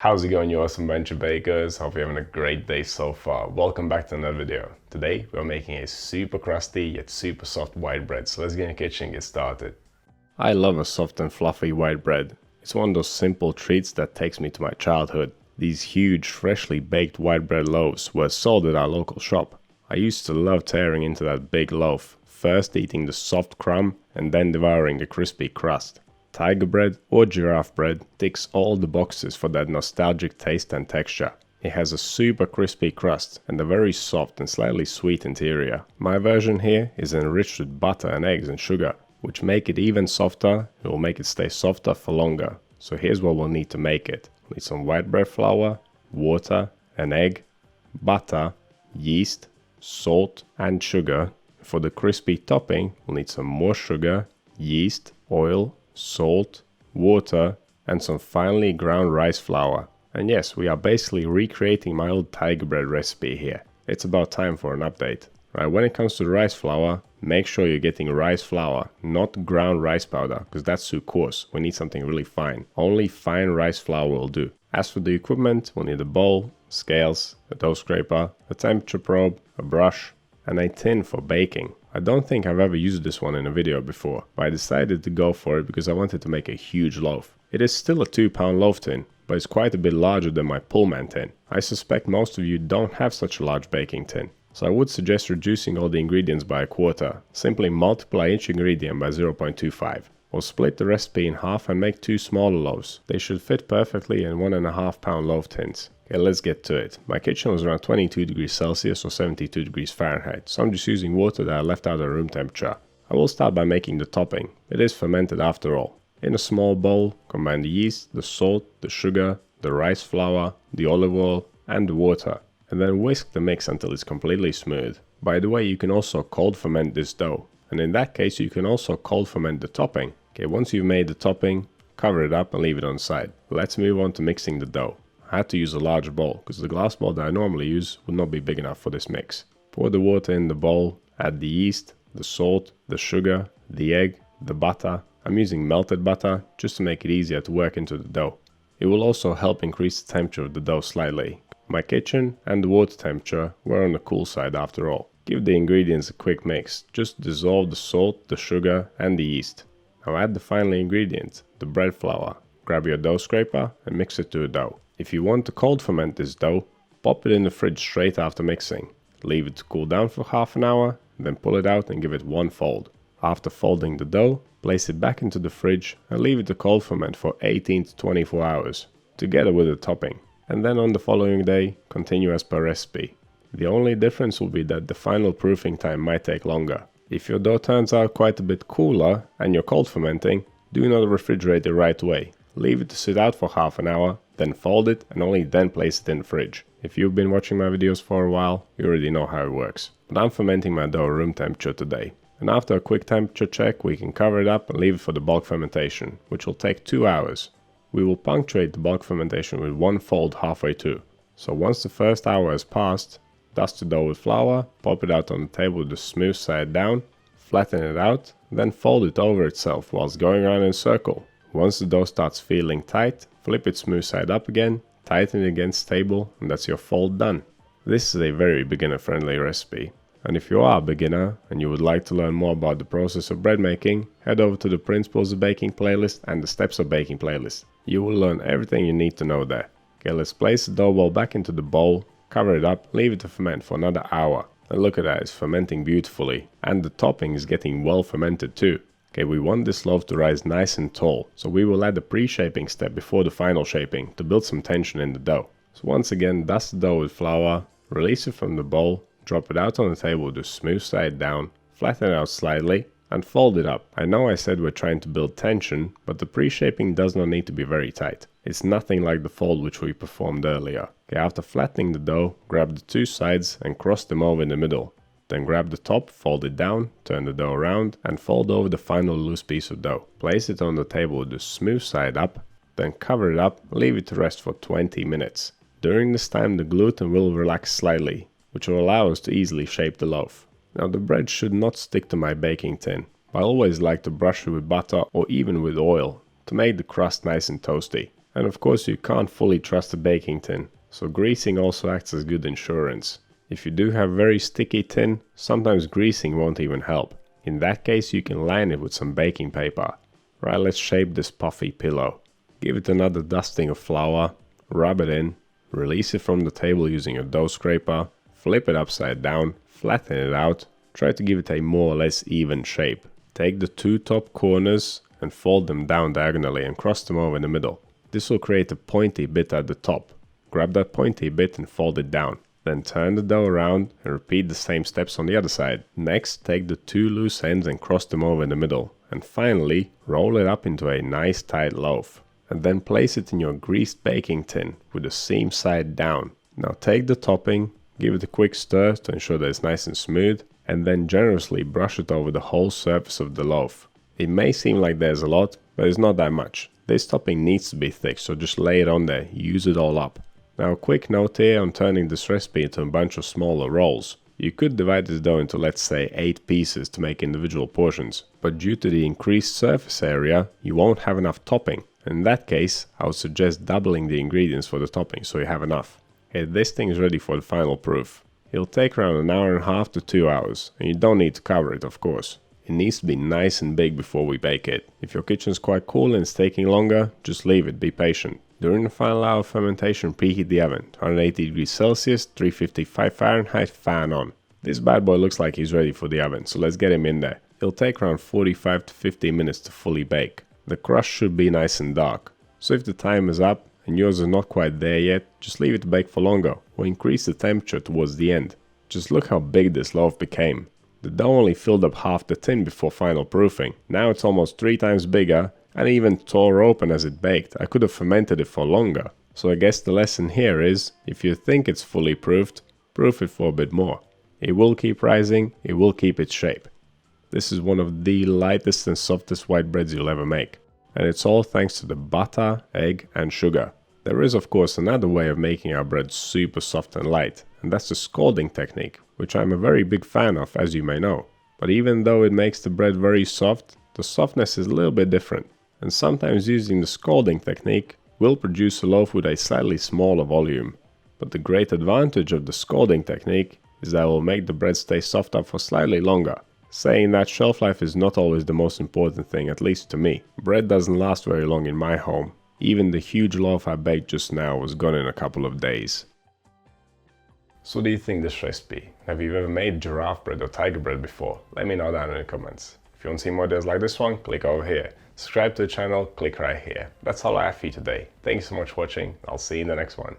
How's it going, you awesome bunch of bakers? Hope you're having a great day so far. Welcome back to another video. Today we're making a super crusty yet super soft white bread. So let's get in the kitchen and get started. I love a soft and fluffy white bread. It's one of those simple treats that takes me to my childhood. These huge freshly baked white bread loaves were sold at our local shop. I used to love tearing into that big loaf, first eating the soft crumb and then devouring the crispy crust. Tiger bread or giraffe bread ticks all the boxes for that nostalgic taste and texture. It has a super crispy crust and a very soft and slightly sweet interior. My version here is enriched with butter and eggs and sugar, which make it even softer. It will make it stay softer for longer. So here's what we'll need to make it. We'll need some white bread flour, water, an egg, butter, yeast, salt and sugar. For the crispy topping, we'll need some more sugar, yeast, oil, salt, water and some finely ground rice flour. And yes, we are basically recreating my old tiger bread recipe here. It's about time for an update. Right, when it comes to rice flour, make sure you're getting rice flour, not ground rice powder, because that's too coarse. We need something really fine. Only fine rice flour will do. As for the equipment, we'll need a bowl, scales, a dough scraper, a temperature probe, a brush, and a tin for baking. I don't think I've ever used this one in a video before, but I decided to go for it because I wanted to make a huge loaf. It is still a 2-pound loaf tin, but it's quite a bit larger than my Pullman tin. I suspect most of you don't have such a large baking tin, so I would suggest reducing all the ingredients by a quarter. Simply multiply each ingredient by 0.25. Or split the recipe in half and make 2 smaller loaves. They should fit perfectly in 1.5-pound loaf tins. Okay, let's get to it. My kitchen was around 22 degrees Celsius or 72 degrees Fahrenheit, so I'm just using water that I left out at room temperature. I will start by making the topping. It is fermented after all. In a small bowl, combine the yeast, the salt, the sugar, the rice flour, the olive oil and the water, and then whisk the mix until it's completely smooth. By the way, you can also cold ferment this dough, and in that case you can also cold ferment the topping. Okay, once you've made the topping, cover it up and leave it on the side. Let's move on to mixing the dough. I had to use a large bowl because the glass bowl that I normally use would not be big enough for this mix. Pour the water in the bowl, add the yeast, the salt, the sugar, the egg, the butter. I'm using melted butter just to make it easier to work into the dough. It will also help increase the temperature of the dough slightly. My kitchen and the water temperature were on the cool side after all. Give the ingredients a quick mix. Just dissolve the salt, the sugar and the yeast. Now add the final ingredient, the bread flour. Grab your dough scraper and mix it to a dough. If you want to cold ferment this dough, pop it in the fridge straight after mixing. Leave it to cool down for half an hour, then pull it out and give it one fold. After folding the dough, place it back into the fridge and leave it to cold ferment for 18 to 24 hours, together with the topping. And then on the following day, continue as per recipe. The only difference will be that the final proofing time might take longer. If your dough turns out quite a bit cooler and you're cold fermenting, do not refrigerate it right away. Leave it to sit out for half an hour, then fold it and only then place it in the fridge. If you've been watching my videos for a while, you already know how it works. But I'm fermenting my dough room temperature today. And after a quick temperature check, we can cover it up and leave it for the bulk fermentation, which will take 2 hours. We will punctuate the bulk fermentation with one fold halfway through. So once the first hour has passed, dust the dough with flour, pop it out on the table with the smooth side down, flatten it out, then fold it over itself whilst going around in a circle. Once the dough starts feeling tight, flip it smooth side up again, tighten it against the table, and that's your fold done. This is a very beginner friendly recipe. And if you are a beginner and you would like to learn more about the process of bread making, head over to the Principles of Baking playlist and the Steps of Baking playlist. You will learn everything you need to know there. Okay, let's place the dough ball back into the bowl, cover it up, leave it to ferment for another hour. And look at that, it's fermenting beautifully. And the topping is getting well fermented too. Okay, we want this loaf to rise nice and tall, so we will add the pre-shaping step before the final shaping to build some tension in the dough. So once again, dust the dough with flour, release it from the bowl, drop it out on the table with the smooth side down, flatten it out slightly, and fold it up. I know I said we're trying to build tension, but the pre-shaping does not need to be very tight. It's nothing like the fold which we performed earlier. Okay, after flattening the dough, grab the 2 sides and cross them over in the middle. Then grab the top, fold it down, turn the dough around and fold over the final loose piece of dough. Place it on the table with the smooth side up, then cover it up, leave it to rest for 20 minutes. During this time the gluten will relax slightly, which will allow us to easily shape the loaf. Now the bread should not stick to my baking tin, but I always like to brush it with butter or even with oil to make the crust nice and toasty. And of course you can't fully trust a baking tin, so greasing also acts as good insurance. If you do have very sticky tin, sometimes greasing won't even help. In that case you can line it with some baking paper. Right, let's shape this puffy pillow. Give it another dusting of flour, rub it in, release it from the table using a dough scraper, flip it upside down, flatten it out, try to give it a more or less even shape. Take the two top corners and fold them down diagonally and cross them over in the middle. This will create a pointy bit at the top. Grab that pointy bit and fold it down. Then turn the dough around and repeat the same steps on the other side. Next, take the two loose ends and cross them over in the middle. And finally, roll it up into a nice tight loaf. And then place it in your greased baking tin with the seam side down. Now take the topping, give it a quick stir to ensure that it's nice and smooth, and then generously brush it over the whole surface of the loaf. It may seem like there's a lot, but it's not that much. This topping needs to be thick, so just lay it on there, use it all up. Now a quick note here on turning this recipe into a bunch of smaller rolls. You could divide this dough into, let's say, 8 pieces to make individual portions, but due to the increased surface area, you won't have enough topping. In that case, I would suggest doubling the ingredients for the topping so you have enough. Okay, this thing is ready for the final proof. It'll take around an hour and a half to 2 hours, and you don't need to cover it, of course. It needs to be nice and big before we bake it. If your kitchen's quite cool and it's taking longer, just leave it, be patient. During the final hour of fermentation, preheat the oven to 180 degrees Celsius, 355 Fahrenheit, fan on. This bad boy looks like he's ready for the oven, so let's get him in there. It'll take around 45 to 50 minutes to fully bake. The crust should be nice and dark, so if the time is up and yours is not quite there yet, just leave it to bake for longer or increase the temperature towards the end. Just look how big this loaf became. The dough only filled up half the tin before final proofing. Now it's almost 3 times bigger and even tore open as it baked. I could have fermented it for longer. So I guess the lesson here is, if you think it's fully proofed, proof it for a bit more. It will keep rising, it will keep its shape. This is one of the lightest and softest white breads you'll ever make. And it's all thanks to the butter, egg and sugar. There is of course another way of making our bread super soft and light, and that's the scalding technique, which I'm a very big fan of, as you may know. But even though it makes the bread very soft, the softness is a little bit different. And sometimes using the scalding technique will produce a loaf with a slightly smaller volume. But the great advantage of the scalding technique is that it will make the bread stay soft up for slightly longer. Saying that, shelf life is not always the most important thing, at least to me. Bread doesn't last very long in my home. Even the huge loaf I baked just now was gone in a couple of days. So what do you think this recipe? Have you ever made giraffe bread or tiger bread before? Let me know down in the comments. If you want to see more videos like this one, click over here. Subscribe to the channel, click right here. That's all I have for you today. Thank you so much for watching. I'll see you in the next one.